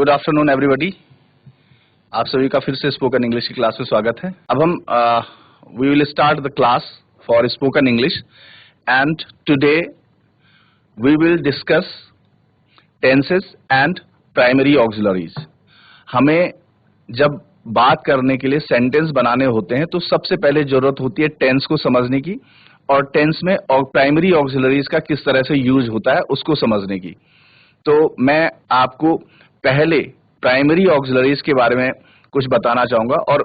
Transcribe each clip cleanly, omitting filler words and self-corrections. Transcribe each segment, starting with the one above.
Good afternoon everybody. आप सभी का फिर से स्पोकन इंग्लिश की क्लास में स्वागत है। अब हम we will start the class for spoken English and today we will discuss tenses and primary auxiliaries. हमें जब बात करने के लिए सेंटेंस बनाने होते हैं तो सबसे पहले जरूरत होती है टेंस को समझने की और टेंस में प्राइमरी ऑक्सिलरीज का किस तरह से यूज होता है उसको समझने की। तो मैं आपको पहले प्राइमरी ऑक्सिलरीज के बारे में कुछ बताना चाहूंगा और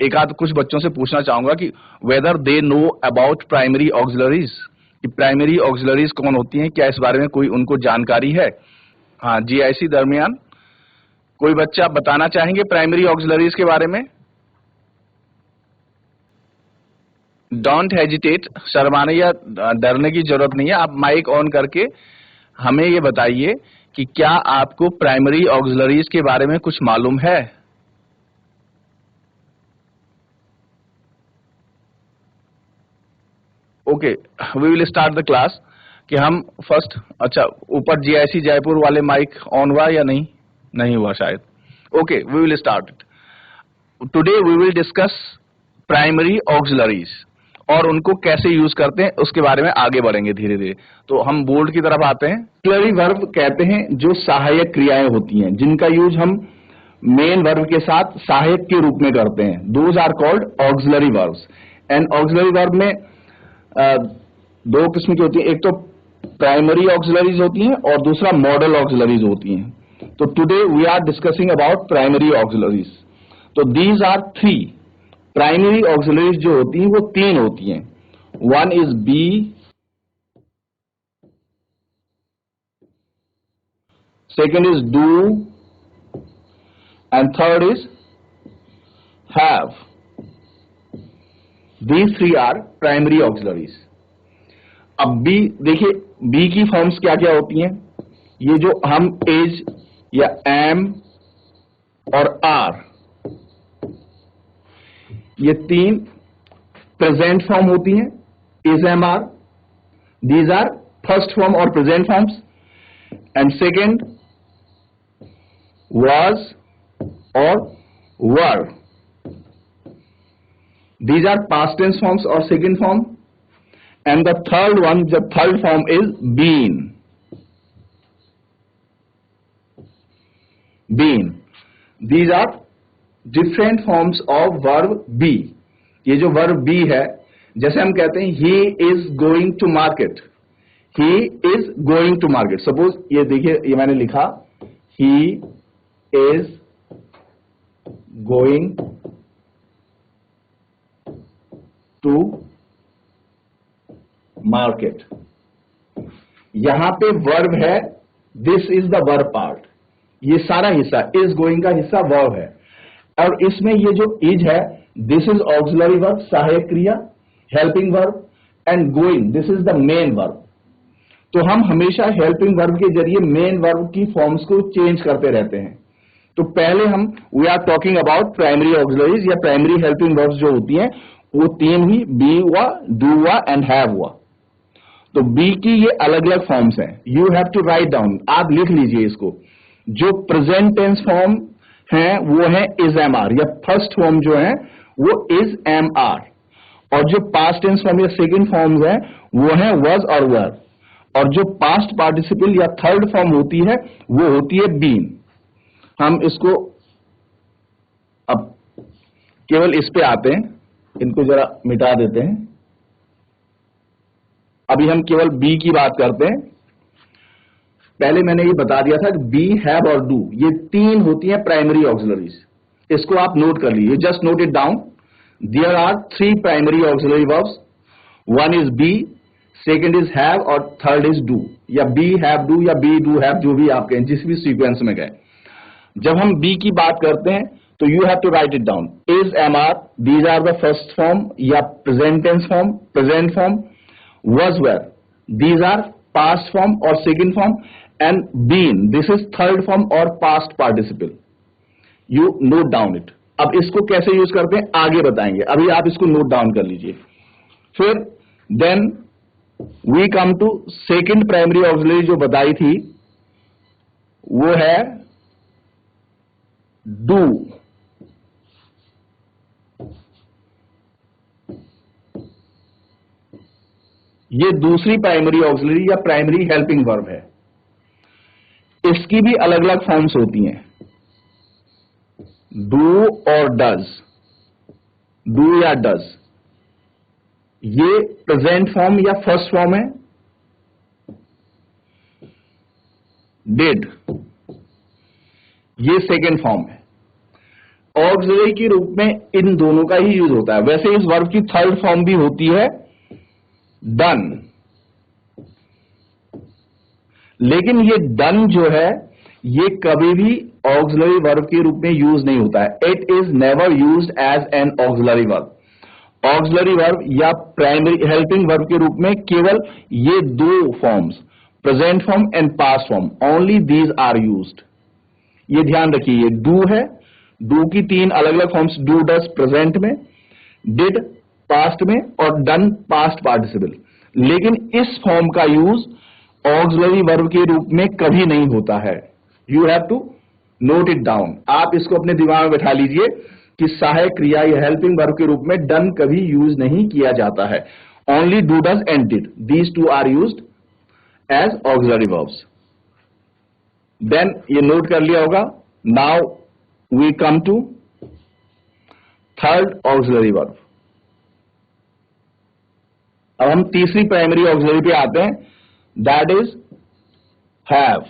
एक आध कुछ बच्चों से पूछना चाहूंगा कि whether they know about primary auxiliaries, कि प्राइमरी ऑक्सिलरीज कौन होती हैं, क्या इस बारे में कोई उनको जानकारी है। हाँ जी, ऐसी दरमियान कोई बच्चा बताना चाहेंगे प्राइमरी ऑक्सिलरीज के बारे में? डोंट हेजिटेट, शर्माने या डरने की जरूरत नहीं है। आप माइक ऑन करके हमें ये बताइए कि क्या आपको प्राइमरी ऑक्सिलरीज के बारे में कुछ मालूम है? Okay, we will start the class. कि हम फर्स्ट, अच्छा ऊपर जीआईसी जयपुर वाले माइक ऑन हुआ या नहीं? नहीं हुआ शायद। Okay, we will start. Today we will discuss primary auxiliaries और उनको कैसे यूज करते हैं उसके बारे में आगे बढ़ेंगे धीरे धीरे। तो हम बोर्ड की तरफ आते हैं। ऑक्सिलरी वर्ब कहते हैं जो सहायक क्रियाएं होती हैं, जिनका यूज हम मेन वर्ब के साथ सहायक के रूप में करते हैं। Those are called auxiliary verbs. And auxiliary verb में दो किस्म की होती है, एक तो प्राइमरी ऑक्सिलरीज होती हैं और दूसरा मॉडल ऑक्सिलरीज होती हैं। तो today we are discussing about primary auxiliaries. तो these are three. Primary auxiliaries जो होती हैं वो तीन होती हैं। One is be, second is do and third is have. These three are primary auxiliaries. अब बी देखिए, बी की फॉर्म्स क्या क्या होती हैं। ये जो हम इज या एम और आर, ये तीन प्रेजेंट फॉर्म होती हैं। Is, am, are, these are first form और present forms. And second was और were, these are past tense forms और second form. And the third one, the third form is been. Been, these are different forms of verb be. ये जो verb be है, जैसे हम कहते हैं he is going to market, he is going to market. Suppose ये देखिए, ये मैंने लिखा ही इज गोइंग टू मार्केट। यहां पे वर्ब है, this is the verb part. ये सारा हिस्सा, इज गोइंग का हिस्सा वर्ब है। और इसमें ये जो इज है, दिस इज ऑक्सिलरी वर्ब, सहायक क्रिया, helping verb. And going, this is the main verb. तो हम हमेशा हेल्पिंग वर्ब के जरिए मेन वर्ब की फॉर्म्स को चेंज करते रहते हैं। तो पहले हम we are talking about primary auxiliaries या प्राइमरी हेल्पिंग वर्ब्स जो होती हैं, वो तीन ही, बी हुआ, डू हुआ एंड हैव हुआ। तो बी की ये अलग अलग फॉर्म्स हैं। You have to write down, आप लिख लीजिए इसको। जो प्रेजेंट टेंस फॉर्म है वो है इज, एम, आर, या फर्स्ट फॉर्म जो है वो इज, एम, आर। और जो पास्ट टेंस फॉर्म या सेकंड फॉर्म है वो है वॉज और वर। और जो पास्ट पार्टिसिपल या थर्ड फॉर्म होती है वो होती है बीन। हम इसको अब केवल इस पे आते हैं, इनको जरा मिटा देते हैं। अभी हम केवल बी की बात करते हैं। पहले मैंने ये बता दिया था कि बी, हैव और डू, ये तीन होती हैं प्राइमरी ऑक्सिलरीज। इसको आप नोट कर लीजिए, just note it down. There are three primary auxiliary verbs. One is be, second is have और थर्ड इज डू, या बी हैव डू या बी डू हैव, जो भी आप कहें, जिस भी सीक्वेंस में गए। जब हम बी की बात करते हैं तो you have to write it down. Is, am, are, these are the first form या present tense form, present form. was, were, these are past form or second form. And been, this is third form or past participle. You note down it. अब इसको कैसे use करते हैं आगे बताएंगे, अभी आप इसको नोट डाउन कर लीजिए। फिर then we come to second primary auxiliary जो बताई थी, वो है डू, ये दूसरी प्राइमरी ऑक्सिलरी या प्राइमरी हेल्पिंग वर्ब है। इसकी भी अलग अलग फॉर्म्स होती हैं, डू और डज, डू या डज। ये प्रेजेंट फॉर्म या फर्स्ट फॉर्म है, डिड, ये सेकेंड फॉर्म है। ऑक्सिलरी के रूप में इन दोनों का ही यूज होता है। वैसे इस वर्ब की थर्ड फॉर्म भी होती है, डन, लेकिन ये डन जो है ये कभी भी ऑक्सिलरी वर्ब के रूप में यूज नहीं होता है। It is never used as an auxiliary verb. Auxiliary verb या प्राइमरी हेल्पिंग वर्ब के रूप में केवल ये दो forms, present form and past form, only these are used. ये ध्यान रखिए, ये डू है, डू की तीन अलग अलग फॉर्म्स, डू डज प्रेजेंट में, डिड पास्ट में और डन पास्ट पार्टिसिपल। लेकिन इस फॉर्म का यूज ऑक्सिलरी वर्ब के रूप में कभी नहीं होता है। You have to note it down. आप इसको अपने दिमाग में बैठा लीजिए कि सहायक क्रिया या हेल्पिंग वर्ब के रूप में डन कभी यूज नहीं किया जाता है। Only do does and did, these two are used as auxiliary verbs. Then ये नोट कर लिया होगा। Now we come to third auxiliary verb. अब हम तीसरी प्राइमरी ऑक्सिलरी पे आते हैं, दैट इज हैव।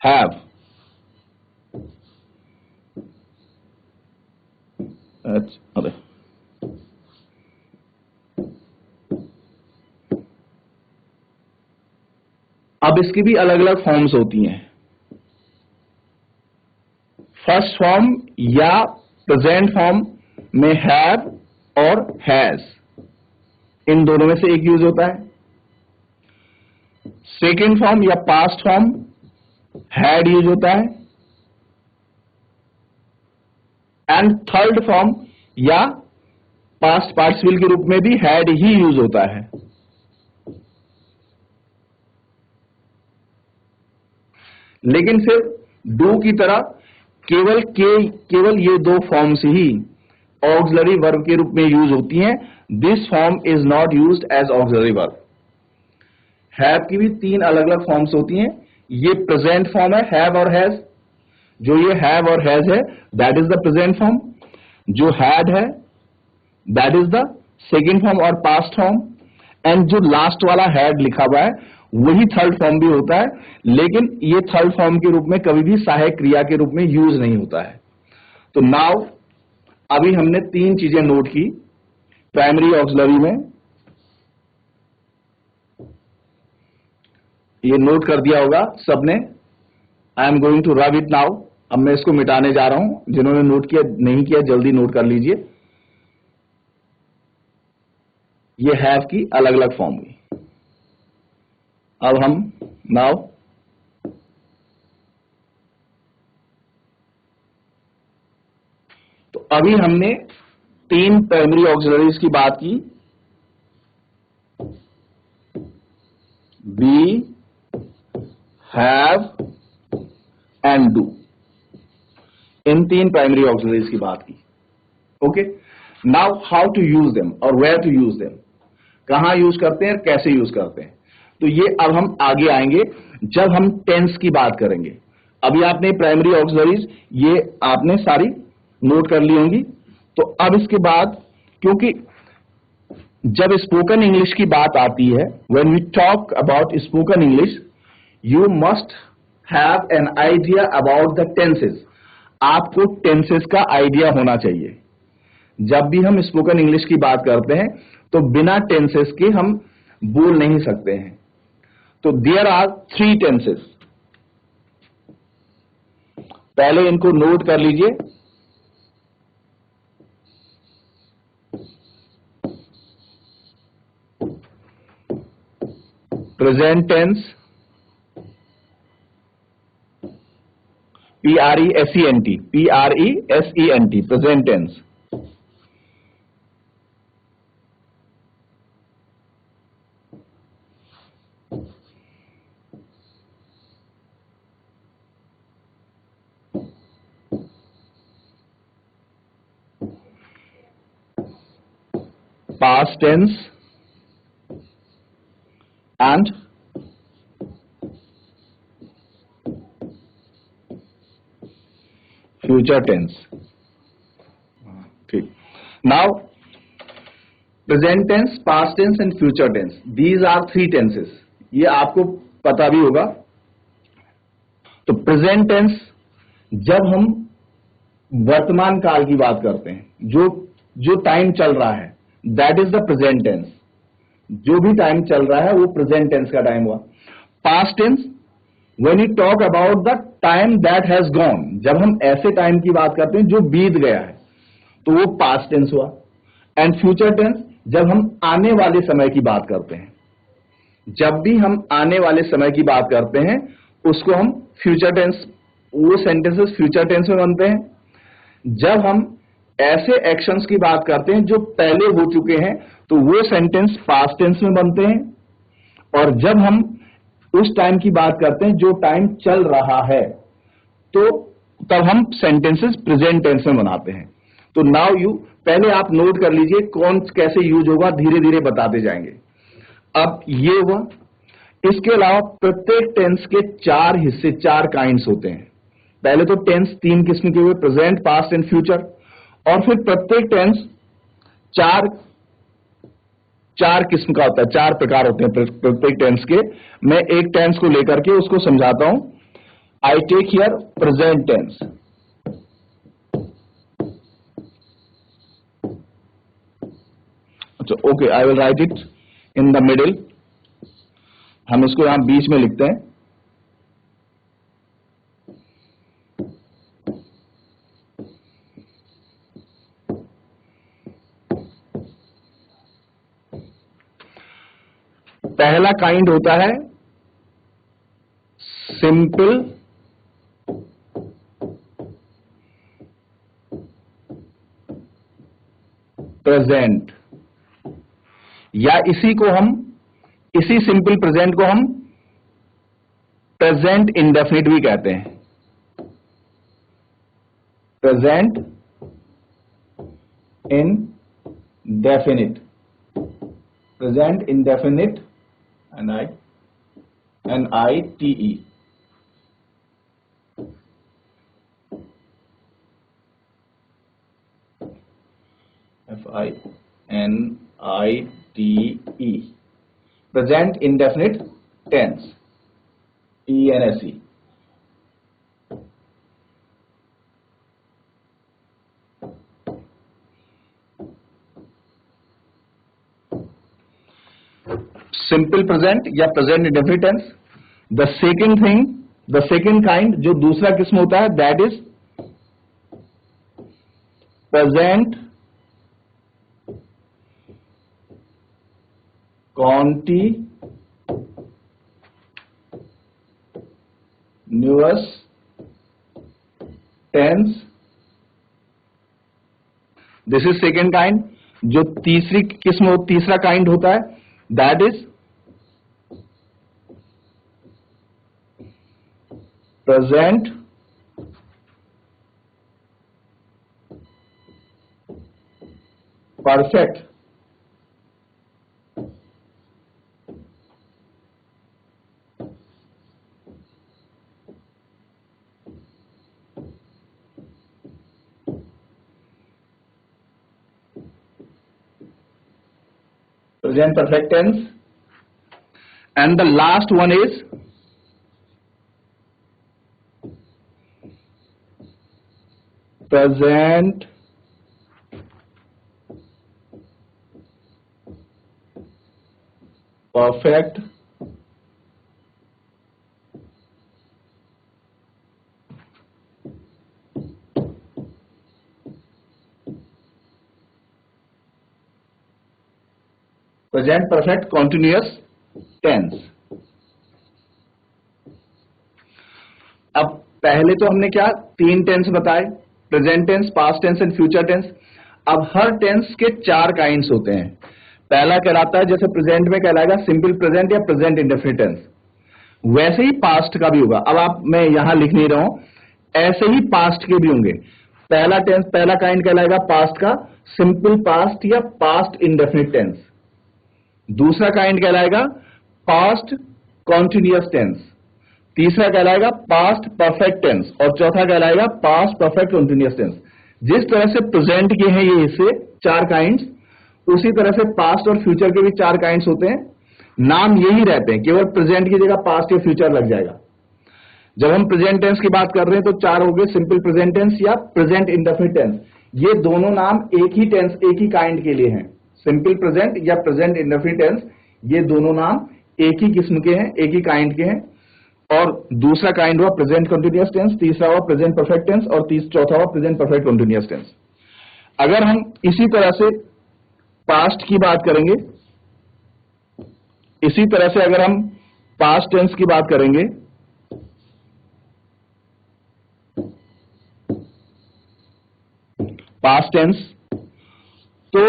हैव, अरे अब इसकी भी अलग अलग फॉर्म्स होती हैं। फर्स्ट फॉर्म या प्रेजेंट फॉर्म में हैव और हैज, इन दोनों में से एक यूज होता है। सेकेंड फॉर्म या पास्ट फॉर्म हैड यूज होता है। एंड थर्ड फॉर्म या पास्ट पार्टिसिपल के रूप में भी हैड ही यूज होता है। लेकिन फिर डू की तरह केवल ये दो फॉर्म्स ही ऑक्सिलरी वर्ब के रूप में यूज होती हैं। This form is not used as auxiliary verb. Have की भी तीन अलग अलग फॉर्म्स होती हैं। ये प्रेजेंट फॉर्म है, हैव और हैज। जो ये हैव और हैज है that is the present form. जो हैड है that is the second form और पास्ट फॉर्म। एंड जो लास्ट वाला हैड लिखा हुआ है वही थर्ड फॉर्म भी होता है, लेकिन ये थर्ड फॉर्म के रूप में कभी भी सहायक क्रिया के रूप में यूज नहीं होता है। तो नाउ अभी हमने तीन चीजें नोट की प्राइमरी ऑक्सिलरी में। ये नोट कर दिया होगा सबने। I am going to rub it now. अब मैं इसको मिटाने जा रहा हूं। जिन्होंने नोट किया नहीं किया जल्दी नोट कर लीजिए। ये हैव की अलग अलग फॉर्म हुई। अब हम नाउ तो अभी हमने तीन प्राइमरी ऑक्सिलरीज की बात की, बी, हैव एंड डू। इन तीन प्राइमरी ऑक्सिलरीज की बात की। Okay, now how to use them और वेयर टू यूज देम, कहां यूज करते हैं और कैसे यूज करते हैं। तो ये अब हम आगे आएंगे जब हम टेंस की बात करेंगे। अभी आपने प्राइमरी ऑक्सिलरीज ये आपने सारी नोट कर ली होंगी। तो अब इसके बाद, क्योंकि जब स्पोकन इंग्लिश की बात आती है, when we talk about spoken English, you must have an idea about the tenses. आपको टेंसेस का आइडिया होना चाहिए। जब भी हम स्पोकन इंग्लिश की बात करते हैं तो बिना टेंसेस के हम बोल नहीं सकते हैं। तो देयर आर 3 टेंसेस। पहले इनको नोट कर लीजिए। Present tense, PRESENT, PRESENT, present tense. past tense and future tense. ठीक. Now, present tense, past tense and future tense. These are three tenses. ये आपको पता भी होगा. तो प्रेजेंट टेंस जब हम वर्तमान काल की बात करते हैं, जो टाइम चल रहा है, that is the present tense. जो भी टाइम चल रहा है वो प्रेजेंट टेंस का टाइम हुआ. Past tense, when you talk about the time that has gone, जब हम ऐसे टाइम की बात करते हैं जो बीत गया है, तो वो पास्ट टेंस हुआ. एंड फ्यूचर टेंस, जब हम आने वाले समय की बात करते हैं. जब भी हम आने वाले समय की बात करते हैं उसको हम फ्यूचर टेंस, वो सेंटेंसेस फ्यूचर टेंस में बनते हैं. जब हम ऐसे एक्शंस की बात करते हैं जो पहले हो चुके हैं तो वो सेंटेंस पास्ट टेंस में बनते हैं. और जब हम उस टाइम की बात करते हैं जो टाइम चल रहा है तो तब हम सेंटेंसेस प्रेजेंट टेंस में बनाते हैं. तो नाउ यू, पहले आप नोट कर लीजिए कौन कैसे यूज होगा, धीरे धीरे बताते जाएंगे. अब ये हुआ. इसके अलावा प्रत्येक टेंस के चार हिस्से, चार काइंड्स होते हैं. पहले तो टेंस तीन किस्म के हुए, प्रेजेंट, पास्ट एंड फ्यूचर. और फिर प्रत्येक टेंस चार किस्म का होता है, चार प्रकार होते हैं प्रत्येक टेंस के. मैं एक टेंस को लेकर के उसको समझाता हूं. I take here present tense. अच्छा, okay, I will write it in the middle. हम इसको यहां बीच में लिखते हैं. पहला काइंड होता है सिंपल प्रेजेंट, या इसी सिंपल प्रेजेंट को हम प्रेजेंट इंडेफिनिट भी कहते हैं. Present indefinite, present indefinite, NITE. FINITE. Present indefinite tense. ENSE. Simple present या present indefinite tense. The second kind, जो दूसरा किस्म होता है, that is present continuous tense. This is second kind. जो तीसरा काइंड होता है, that is present perfect. Present perfect tense. And the last one is present perfect present perfect continuous tense. अब पहले तो हमने क्या तीन टेंस बताए, present tense, past tense and future tense. अब हर टेंस के चार काइंड्स होते हैं. पहला कहलाता है, जैसे प्रेजेंट में कहलाएगा सिंपल प्रेजेंट या प्रेजेंट इंडेफिनिट टेंस, वैसे ही पास्ट का भी होगा. अब मैं यहां लिख नहीं रहा हूं, ऐसे ही पास्ट के भी होंगे. पहला काइंड कहलाएगा पास्ट का सिंपल पास्ट या पास्ट इंडेफिनिट टेंस। दूसरा काइंड कहलाएगा पास्ट कॉन्टिन्यूअस टेंस। तीसरा कहलाएगा पास्ट परफेक्ट टेंस और चौथा कहलाएगा पास्ट परफेक्ट कॉन्टिन्यूअस टेंस। जिस तरह से प्रेजेंट के हैं ये हिस्से 4 काइंड्स, उसी तरह से पास्ट और फ्यूचर के भी 4 काइंड्स होते हैं। नाम यही रहते हैं, केवल प्रेजेंट की जगह पास्ट या फ्यूचर लग जाएगा। जब हम प्रेजेंट टेंस की बात कर रहे हैं तो 4 हो गए, सिंपल प्रेजेंट टेंस या प्रेजेंट इंडेफिनिट टेंस। ये दोनों नाम एक ही टेंस, एक ही काइंड के लिए हैं। सिंपल प्रेजेंट या प्रेजेंट इंडेफिनिट टेंस, ये दोनों नाम एक ही किस्म के हैं, एक ही काइंड के हैं। और दूसरा काइंड हुआ प्रेजेंट कंटिन्यूअस टेंस, तीसरा हुआ प्रेजेंट परफेक्ट टेंस और चौथा हुआ प्रेजेंट परफेक्ट कंटिन्यूअस टेंस। अगर हम इसी तरह से पास्ट की बात करेंगे, इसी तरह से अगर हम पास्ट टेंस की बात करेंगे, पास्ट टेंस, तो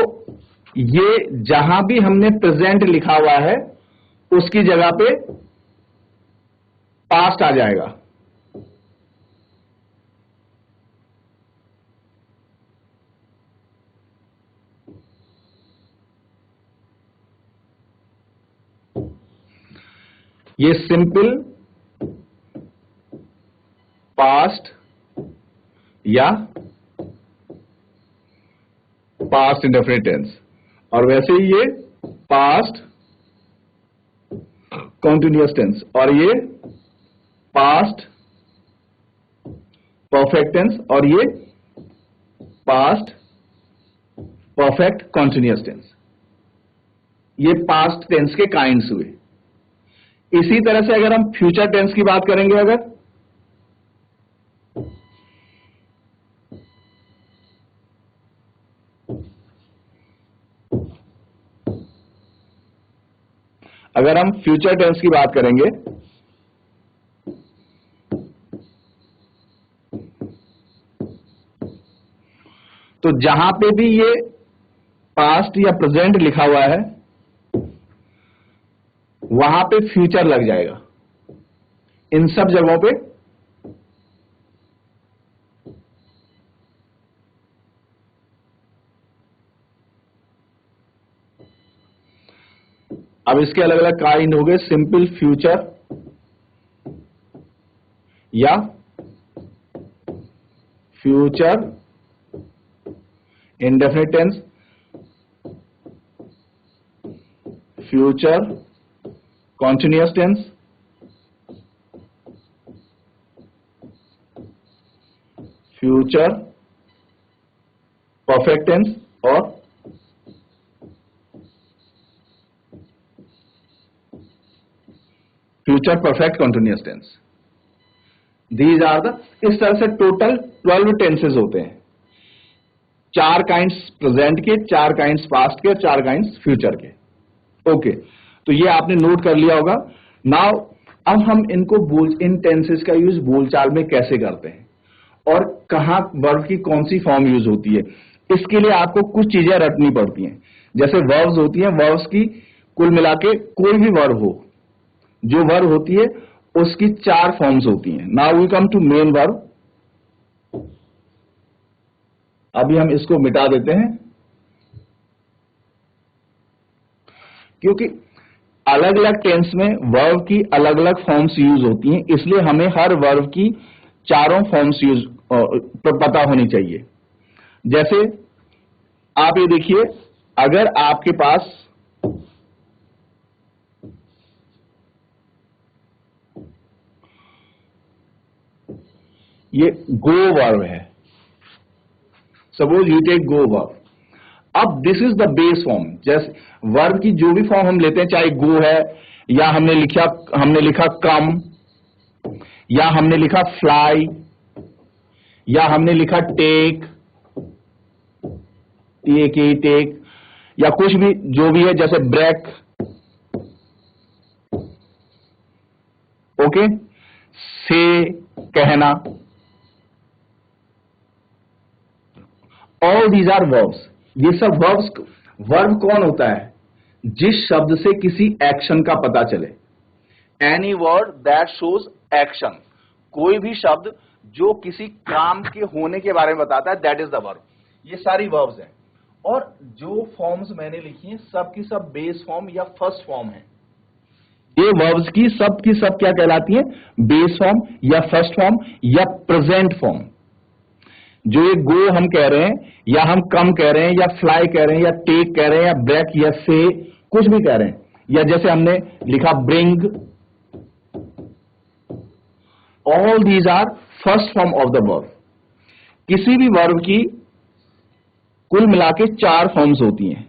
ये जहां भी हमने प्रेजेंट लिखा हुआ है उसकी जगह पे पास्ट आ जाएगा। ये सिंपल पास्ट या पास्ट इंडेफिनिट टेंस, और वैसे ही ये पास्ट कॉन्टिन्यूअस टेंस और ये पास्ट परफेक्ट टेंस और ये पास्ट परफेक्ट कॉन्टिन्यूअस टेंस। ये पास्ट टेंस के काइंड्स हुए। इसी तरह से अगर हम फ्यूचर टेंस की बात करेंगे, अगर हम फ्यूचर टेंस की बात करेंगे तो जहां पे भी ये पास्ट या प्रेजेंट लिखा हुआ है वहां पे फ्यूचर लग जाएगा। इन सब जगहों पे अब इसके अलग अलग काइंड हो गए, सिंपल फ्यूचर या future indefinite tense, future continuous tense, future perfect tense और future perfect continuous tense. These are the, इस तरह से टोटल 12 टेंसेज होते हैं। 4 काइंड्स प्रेजेंट के, 4 काइंड्स पास्ट के, 4 काइंड्स फ्यूचर के। ओके, तो ये आपने नोट कर लिया होगा। नाउ अब हम इन टेंसेज का यूज बोलचाल में कैसे करते हैं और कहां वर्ब की कौन सी फॉर्म यूज होती है, इसके लिए आपको कुछ चीजें रटनी पड़ती हैं। जैसे वर्ब्स होती हैं, वर्ब्स की कुल मिला के कोई भी वर्ब हो, जो वर्ब होती है उसकी 4 फॉर्म्स होती हैं। Now we come to main verb. अभी हम इसको मिटा देते हैं क्योंकि अलग अलग टेंस में वर्ब की अलग अलग फॉर्म्स यूज होती हैं, इसलिए हमें हर वर्ब की 4 फॉर्म्स यूज पता होनी चाहिए। जैसे आप ये देखिए, अगर आपके पास ये गो वर्ब है, suppose you take go verb. अब this is the base form. जैसे वर्ब की जो भी फॉर्म हम लेते हैं, चाहे गो है या हमने लिखा कम या हमने लिखा फ्लाई या हमने लिखा टेक, टेक या कुछ भी जो भी है, जैसे ब्रेक, ओके, से कहना, ऑल दीज आर वर्ब्स। ये सब वर्ब्स। वर्ब कौन होता है? जिस शब्द से किसी एक्शन का पता चले। Any word that shows action, कोई भी शब्द जो किसी काम के होने के बारे में बताता है, दैट इज द वर्ब। ये सारी वर्ब्स हैं, और जो फॉर्म्स मैंने लिखी हैं सब की सब बेस फॉर्म या फर्स्ट फॉर्म है। ये वर्ब्स की सब क्या कहलाती है? बेस फॉर्म या फर्स्ट फॉर्म या प्रेजेंट फॉर्म। जो ये गो हम कह रहे हैं, या हम कम कह रहे हैं, या फ्लाई कह रहे हैं, या टेक कह रहे हैं, या ब्रेक, या से, कुछ भी कह रहे हैं, या जैसे हमने लिखा bring, all these are first form of the verb. किसी भी वर्ब की कुल मिला के 4 फॉर्म्स होती हैं।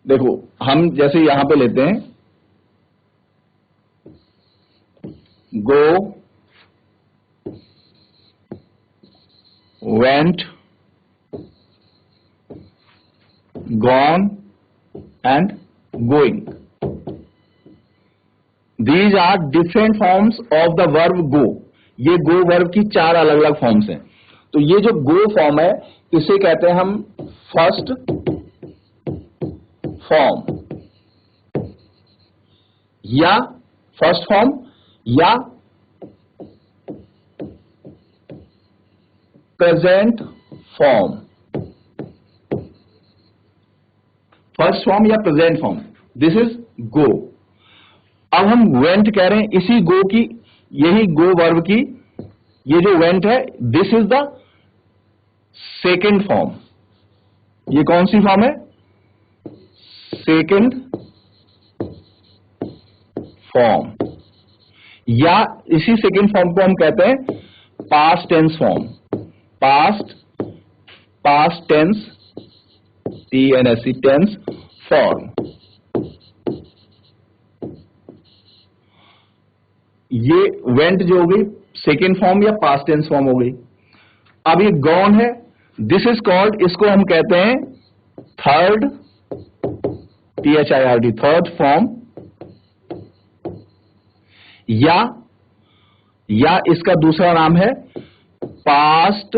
देखो, हम जैसे यहां पे लेते हैं go, went, gone and going. These are different forms of the verb go. ये गो वर्ब की 4 अलग अलग फॉर्म्स हैं। तो ये जो गो फॉर्म है, इसे कहते हैं हम फर्स्ट फॉर्म, या फर्स्ट फॉर्म, या प्रेजेंट फॉर्म। फर्स्ट फॉर्म या present form, this is go. अब हम वेंट कह रहे हैं, इसी गो की, यही गो वर्ब की, ये जो वेंट है, this is the second form. ये कौन सी फॉर्म है? सेकेंड फॉर्म, या इसी सेकेंड फॉर्म को हम कहते हैं past tense form. Past tense, TNSE tense form. ये वेंट जो हो गई सेकेंड फॉर्म या पास्ट टेंस फॉर्म हो गई। अब ये गॉन है, दिस इज कॉल्ड, इसको हम कहते हैं थर्ड, THIRD, थर्ड फॉर्म, या इसका दूसरा नाम है पास्ट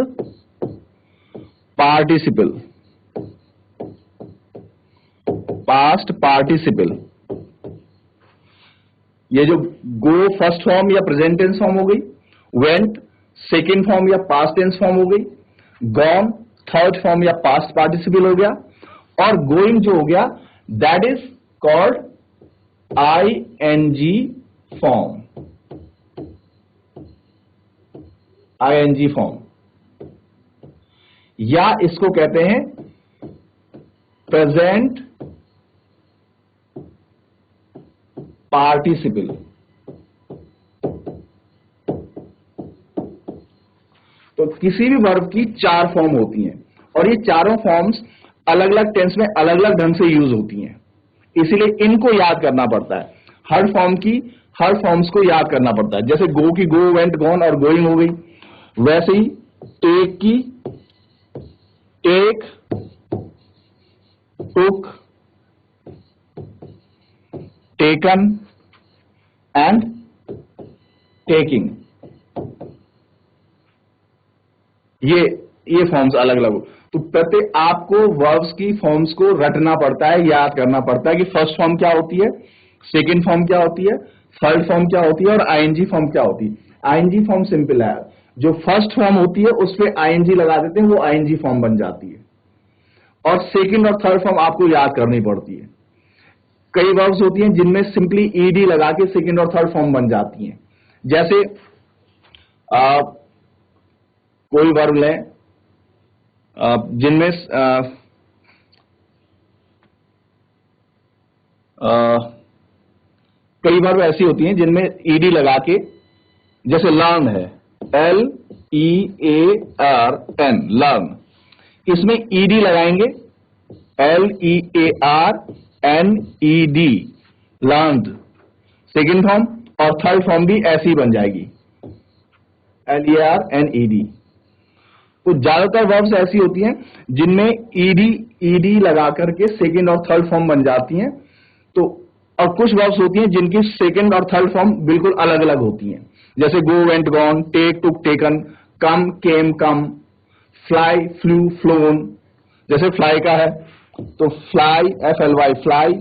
पार्टिसिपल। Past participle. ये जो गो फर्स्ट फॉर्म या प्रेजेंट टेंस फॉर्म हो गई, वेंट सेकेंड फॉर्म या पास्ट टेंस फॉर्म हो गई, गॉन थर्ड फॉर्म या पास्ट पार्टिसिपल हो गया, और गोइंग जो हो गया, that is called ING form. ING form, या इसको कहते हैं प्रेजेंट पार्टिसिपल। तो किसी भी वर्ब की 4 फॉर्म होती हैं, और ये चारों फॉर्म्स अलग अलग टेंस में अलग अलग ढंग से यूज होती हैं, इसीलिए इनको याद करना पड़ता है। हर फॉर्म्स को याद करना पड़ता है। जैसे गो की गो, वेंट, गॉन और गोइंग हो गई, वैसे ही टेक की take, took, taken and taking. ये फॉर्म्स अलग अलग हो। तो प्रत्येक आपको वर्ब्स की फॉर्म्स को रटना पड़ता है, याद करना पड़ता है कि फर्स्ट फॉर्म क्या होती है, सेकेंड फॉर्म क्या होती है, थर्ड फॉर्म क्या होती है, और ING फॉर्म क्या होती है। ING फॉर्म सिंपल है, जो फर्स्ट फॉर्म होती है उस पर ING लगा देते हैं, वो ING फॉर्म बन जाती है, और सेकेंड और थर्ड फॉर्म आपको याद करनी पड़ती है। कई वर्ब्स होती हैं जिनमें सिंपली ED लगा के सेकेंड और थर्ड फॉर्म बन जाती हैं। जैसे कोई वर्ब लें जिनमें कई वर्ब ऐसी होती हैं जिनमें ED लगा के, जैसे लर्न है, LEARN, लर्न, इसमें ED लगाएंगे, LEARNED, लर्न्ड, सेकेंड फॉर्म, और थर्ड फॉर्म भी ऐसी बन जाएगी, LEARNED। तो ज्यादातर वर्ब्स ऐसी होती हैं जिनमें ED लगा करके सेकेंड और थर्ड फॉर्म बन जाती हैं। तो और कुछ वर्ब्स होती हैं जिनकी सेकेंड और थर्ड फॉर्म बिल्कुल अलग अलग होती हैं, जैसे गो, went, gone, take, took, taken, कम, केम, कम, फ्लाई, फ्लू, फ्लोन। जैसे फ्लाई का है तो fly, FLY fly,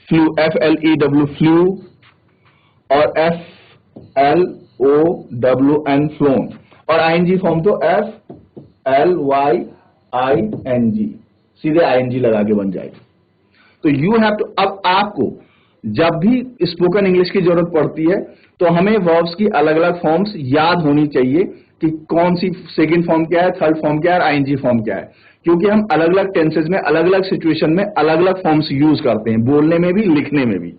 flu, FLEW flu, और FLOWN फ्लोन, और ING फॉर्म तो FLYING, सीधे ING लगा के बन जाएगी। तो यू हैव टू, अब आपको जब भी स्पोकन इंग्लिश की जरूरत पड़ती है तो हमें वर्ब्स की अलग अलग फॉर्म्स याद होनी चाहिए कि कौन सी सेकंड फॉर्म क्या है, थर्ड फॉर्म क्या है, ING फॉर्म क्या है, क्योंकि हम अलग अलग टेंसेज में, अलग अलग सिचुएशन में अलग अलग फॉर्म्स यूज करते हैं, बोलने में भी, लिखने में भी।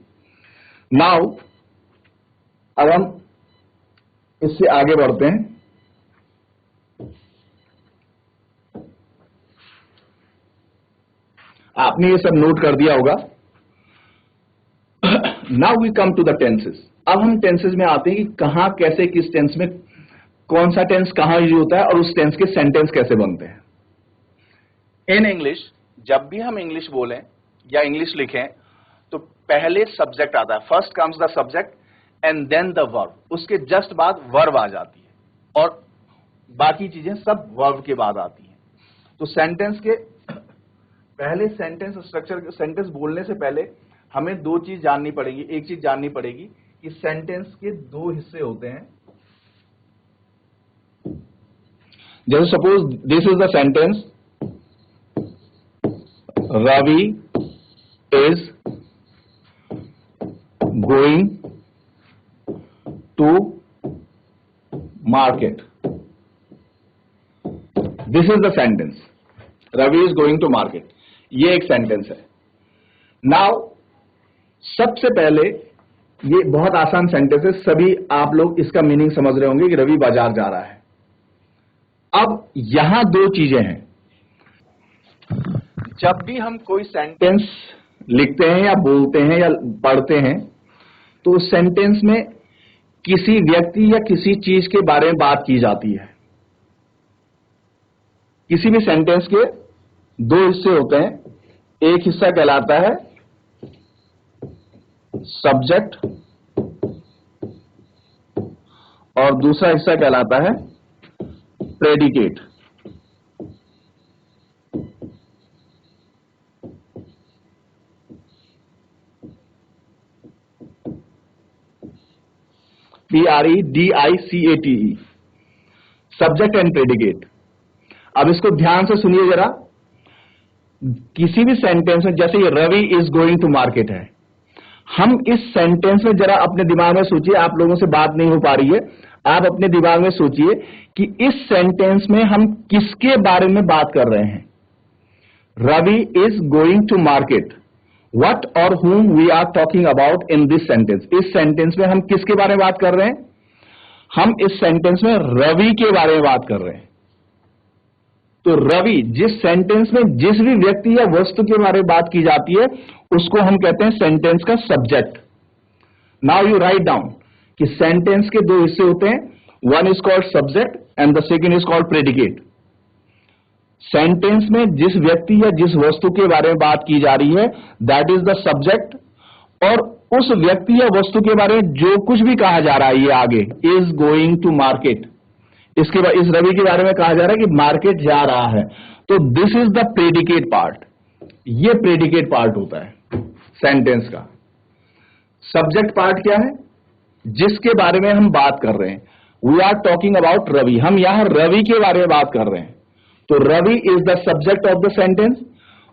नाउ अब हम इससे आगे बढ़ते हैं। आपने ये सब नोट कर दिया होगा। Now we come to the tenses. अब हम टेंसेस में आते हैं कि कहां, कैसे, किस टेंस में कौन सा टेंस कहां यूज होता है और उस टेंस के सेंटेंस कैसे बनते हैं। इन इंग्लिश, जब भी हम इंग्लिश बोलें या इंग्लिश लिखें तो पहले सब्जेक्ट आता है, first comes the subject and then the verb, उसके जस्ट बाद वर्ब आ जाती है और बाकी चीजें सब वर्ब के बाद आती हैं। तो सेंटेंस के पहले, सेंटेंस स्ट्रक्चर, सेंटेंस बोलने से पहले हमें दो चीज जाननी पड़ेगी। एक चीज जाननी पड़ेगी कि सेंटेंस के दो हिस्से होते हैं। जैसे suppose this is the sentence, Ravi is going to market. This is the sentence, Ravi is going to market. ये एक सेंटेंस है। नाउ सबसे पहले, ये बहुत आसान सेंटेंस है, सभी आप लोग इसका मीनिंग समझ रहे होंगे कि रवि बाजार जा रहा है। अब यहां दो चीजें हैं। जब भी हम कोई सेंटेंस लिखते हैं या बोलते हैं या पढ़ते हैं तो उस सेंटेंस में किसी व्यक्ति या किसी चीज के बारे में बात की जाती है। किसी भी सेंटेंस के दो हिस्से होते हैं। एक हिस्सा कहलाता है सब्जेक्ट और दूसरा हिस्सा कहलाता है predicate. PREDICATE, subject and predicate. अब इसको ध्यान से सुनिए जरा। किसी भी सेंटेंस में, जैसे ये Ravi is going to market है, हम इस सेंटेंस में जरा अपने दिमाग में सोचिए, आप लोगों से बात नहीं हो पा रही है, आप अपने दिमाग में सोचिए कि इस सेंटेंस में हम किसके बारे में बात कर रहे हैं। Ravi is going to market, what और whom we are talking about in this sentence. इस सेंटेंस में हम किसके बारे में बात कर रहे हैं? हम इस सेंटेंस में रवि के बारे में बात कर रहे हैं। तो रवि, जिस सेंटेंस में जिस भी व्यक्ति या वस्तु के बारे में बात की जाती है उसको हम कहते हैं सेंटेंस का subject. Now you write down कि सेंटेंस के दो हिस्से होते हैं, one is called subject and the second is called predicate. Sentence में जिस व्यक्ति या जिस वस्तु के बारे में बात की जा रही है दैट इज द सब्जेक्ट, और उस व्यक्ति या वस्तु के बारे में जो कुछ भी कहा जा रहा है ये आगे, इज गोइंग टू मार्केट, इसके बाद इस रवि के बारे में कहा जा रहा है कि मार्केट जा रहा है, तो this is the predicate part. ये प्रेडिकेट पार्ट होता है सेंटेंस का। सब्जेक्ट पार्ट क्या है? जिसके बारे में हम बात कर रहे हैं। We are talking about Ravi, हम यहां रवि के बारे में बात कर रहे हैं, तो Ravi is the subject of the sentence.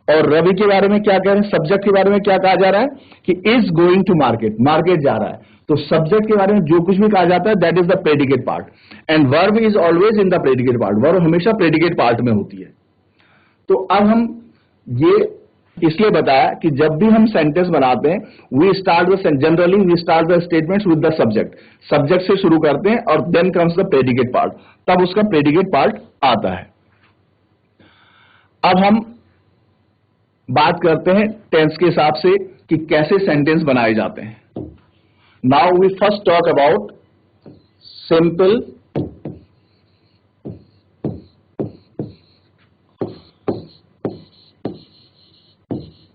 और रवि के बारे में क्या कह रहे हैं? सब्जेक्ट के बारे में क्या कहा जा रहा है कि is going to market, market जा रहा है। तो सब्जेक्ट के बारे में जो कुछ भी कहा जाता है that is the predicate part, and verb is always in the predicate part. Verb हमेशा प्रेडिकेट पार्ट में होती है। तो अब हम ये इसलिए बताया कि जब भी हम सेंटेंस बनाते हैं we start the, generally we start the statements with the subject. Subject से शुरू करते हैं और then comes the predicate part, तब उसका प्रेडिकेट पार्ट आता है। अब हम बात करते हैं टेंस के हिसाब से कि कैसे सेंटेंस बनाए जाते हैं। Now we first talk about simple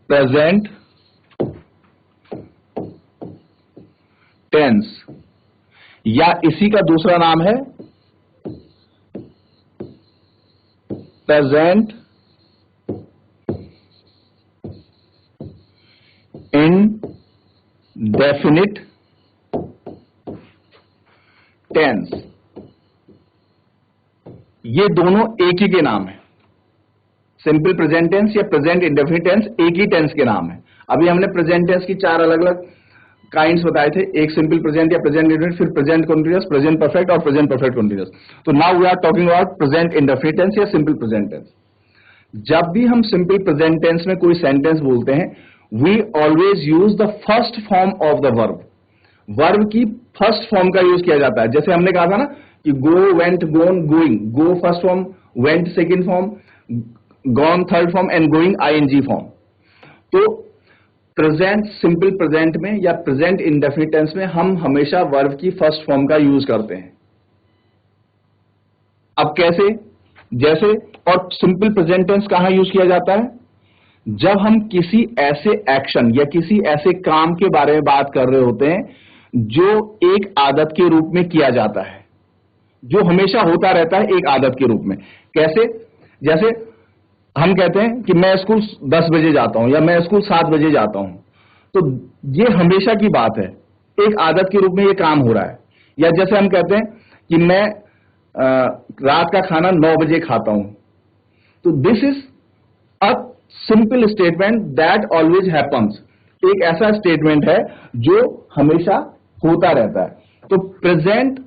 present tense, या इसी का दूसरा नाम है प्रेजेंट indefinite टेंस, ये दोनों एक ही के नाम है। सिंपल प्रेजेंट टेंस या प्रेजेंट इंडेफिनिट टेंस एक ही टेंस के नाम है। अभी हमने प्रेजेंट टेंस की 4 अलग अलग काइंड्स बताए थे, एक सिंपल प्रेजेंट या प्रेजेंट इंडेफिनिट, फिर प्रेजेंट कंटीन्यूअस, प्रेजेंट परफेक्ट और प्रेजेंट परफेक्ट कंटीन्यूअस। तो now we are talking about present indefinite tense या सिंपल प्रेजेंट टेंस। जब भी हम सिंपल प्रेजेंट टेंस में कोई सेंटेंस बोलते हैं, we always use the first form of the verb. Verb की फर्स्ट फॉर्म का यूज किया जाता है। जैसे हमने कहा था ना कि go, went, gone, going, go first form, went second form, gone third form and going ING form. तो प्रेजेंट सिंपल प्रेजेंट में या प्रेजेंट इंडेफिनिट टेंस में हम हमेशा वर्ब की फर्स्ट फॉर्म का यूज करते हैं। अब कैसे? जैसे, और सिंपल प्रेजेंट टेंस कहां यूज किया जाता है? जब हम किसी ऐसे एक्शन या किसी ऐसे काम के बारे में बात कर रहे होते हैं जो एक आदत के रूप में किया जाता है, जो हमेशा होता रहता है एक आदत के रूप में। कैसे? जैसे हम कहते हैं कि मैं स्कूल 10 बजे जाता हूं या मैं स्कूल 7 बजे जाता हूं, तो ये हमेशा की बात है, एक आदत के रूप में ये काम हो रहा है। या जैसे हम कहते हैं कि मैं रात का खाना 9 बजे खाता हूं, तो this is a simple statement that always happens. एक ऐसा स्टेटमेंट है जो हमेशा होता रहता है। तो प्रेजेंट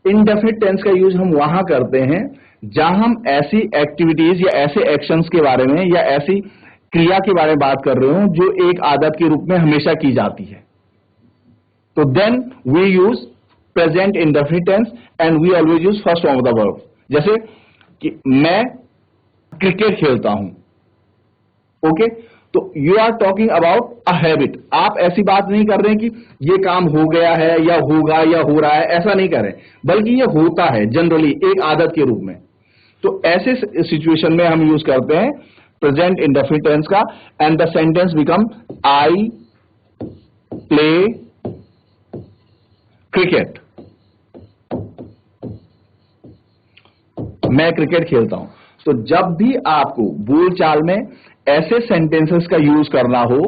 इंडेफिनिट टेंस का यूज हम वहां करते हैं जहां हम ऐसी एक्टिविटीज या ऐसे एक्शंस के बारे में या ऐसी क्रिया के बारे में बात कर रहे हो जो एक आदत के रूप में हमेशा की जाती है। तो then we use present indefinite tense and we always use first form of the verb. जैसे कि मैं क्रिकेट खेलता हूं, ओके, तो you are talking about a habit. आप ऐसी बात नहीं कर रहे हैं कि ये काम हो गया है या होगा या हो रहा है, ऐसा नहीं कर रहे, बल्कि ये होता है जनरली एक आदत के रूप में। तो ऐसे सिचुएशन में हम यूज करते हैं प्रेजेंट इंडेफिनिट टेंस का, and the sentence become I play cricket. मैं क्रिकेट खेलता हूं। तो जब भी आपको बोलचाल में ऐसे सेंटेंसेस का यूज करना हो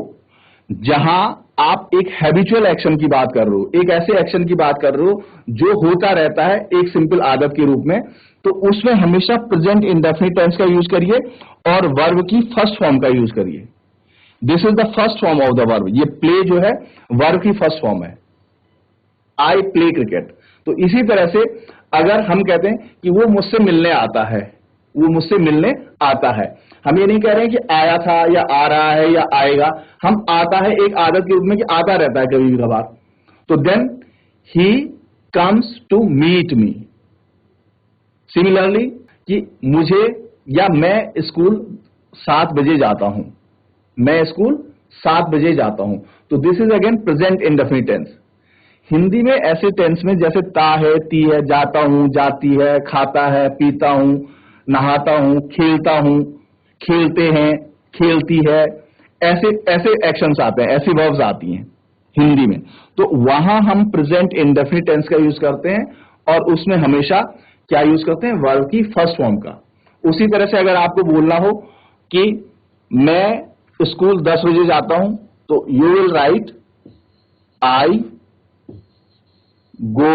जहां आप एक हैबिचुअल एक्शन की बात कर रहे हो, एक ऐसे एक्शन की बात कर रहे हो जो होता रहता है एक सिंपल आदत के रूप में, तो उसमें हमेशा प्रेजेंट इंडेफिनिट टेंस का यूज करिए और वर्ब की फर्स्ट फॉर्म का यूज करिए। This is the first form of the verb. ये प्ले जो है वर्ब की फर्स्ट फॉर्म है, आई प्ले क्रिकेट। तो इसी तरह से अगर हम कहते हैं कि वो मुझसे मिलने आता है, वो मुझसे मिलने आता है, हम ये नहीं कह रहे हैं कि आया था या आ रहा है या आएगा, हम आता है एक आदत के रूप में कि आता रहता है कभी भी कभार। तो then he comes to meet me. Similarly कि मुझे या मैं स्कूल 7 बजे जाता हूं, मैं स्कूल 7 बजे जाता हूं। तो this is again present indefinite tense. Hindi में ऐसे टेंस में जैसे ता है, ती है, जाता हूं, जाती है, खाता है, पीता हूं, नहाता हूं, खेलता हूं, खेलते हैं, खेलती है, ऐसे ऐसे एक्शंस आते हैं, ऐसी वर्ब्स आती हैं हिंदी में। तो वहां हम प्रेजेंट इंडेफिनिट टेंस का यूज करते हैं और उसमें हमेशा क्या यूज करते हैं? वर्ब की फर्स्ट फॉर्म का। उसी तरह से अगर आपको बोलना हो कि मैं स्कूल 10 बजे जाता हूं, तो you will right I go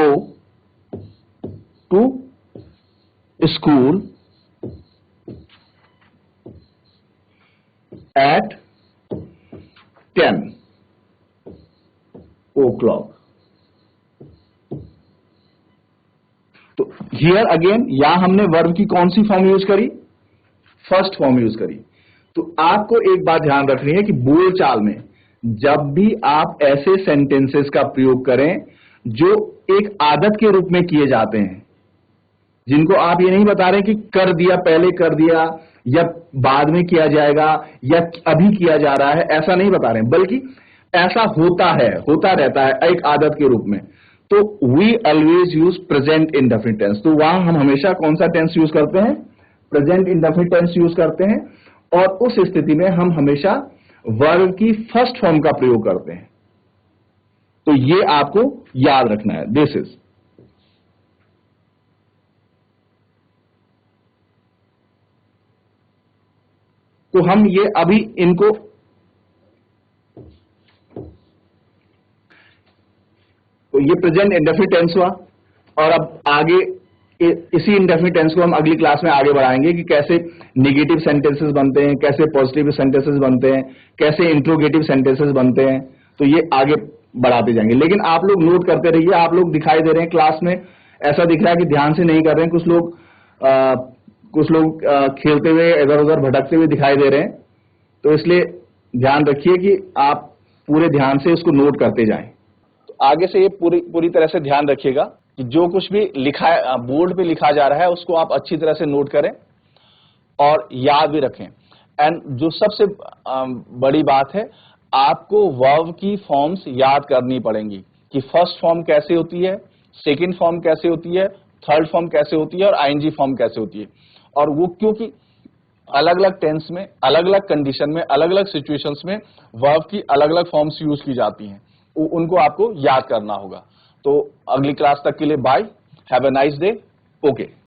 to school at 10 o'clock. तो हियर अगेन यहां हमने वर्ब की कौन सी फॉर्म यूज करी? फर्स्ट फॉर्म यूज करी। तो आपको एक बात ध्यान रखनी है कि बोलचाल में जब भी आप ऐसे सेंटेंसेस का प्रयोग करें जो एक आदत के रूप में किए जाते हैं, जिनको आप ये नहीं बता रहे कि कर दिया, पहले कर दिया या बाद में किया जाएगा या अभी किया जा रहा है, ऐसा नहीं बता रहे हैं, बल्कि ऐसा होता है, होता रहता है एक आदत के रूप में, तो we always use present indefinite tense. तो वहां हम हमेशा कौन सा टेंस यूज करते हैं? प्रेजेंट इंडेफिनिट टेंस यूज करते हैं, और उस स्थिति में हम हमेशा वर्ब की फर्स्ट फॉर्म का प्रयोग करते हैं। तो ये आपको याद रखना है। दिस इज तो हम ये अभी इनको तो ये प्रेजेंट इंडेफिनिट टेंस हुआ। और अब आगे इसी इंडेफिनिट टेंस को हम अगली क्लास में आगे बढ़ाएंगे कि कैसे नेगेटिव सेंटेंसेस बनते हैं, कैसे पॉजिटिव सेंटेंसेस बनते हैं, कैसे इंट्रोगेटिव सेंटेंसेस बनते हैं। तो ये आगे बढ़ाते जाएंगे, लेकिन आप लोग नोट करते रहिए। आप लोग दिखाई दे रहे हैं क्लास में, ऐसा दिख रहा है कि ध्यान से नहीं कर रहे हैं। कुछ लोग खेलते हुए इधर उधर भटकते हुए दिखाई दे रहे हैं। तो इसलिए ध्यान रखिए कि आप पूरे ध्यान से इसको नोट करते जाएं। तो आगे से ये पूरी तरह से ध्यान रखिएगा कि जो कुछ भी लिखा है, बोर्ड पे लिखा जा रहा है, उसको आप अच्छी तरह से नोट करें और याद भी रखें। एंड जो सबसे बड़ी बात है, आपको वर्ब की फॉर्म्स याद करनी पड़ेंगी कि फर्स्ट फॉर्म कैसे होती है, सेकंड फॉर्म कैसे होती है, थर्ड फॉर्म कैसे होती है और आईएनजी फॉर्म कैसे होती है। और वो क्योंकि अलग अलग टेंस में, अलग अलग कंडीशन में, अलग अलग सिचुएशंस में वर्ब की अलग अलग फॉर्म्स यूज की जाती हैं, उनको आपको याद करना होगा। तो अगली क्लास तक के लिए bye, have a nice day, okay.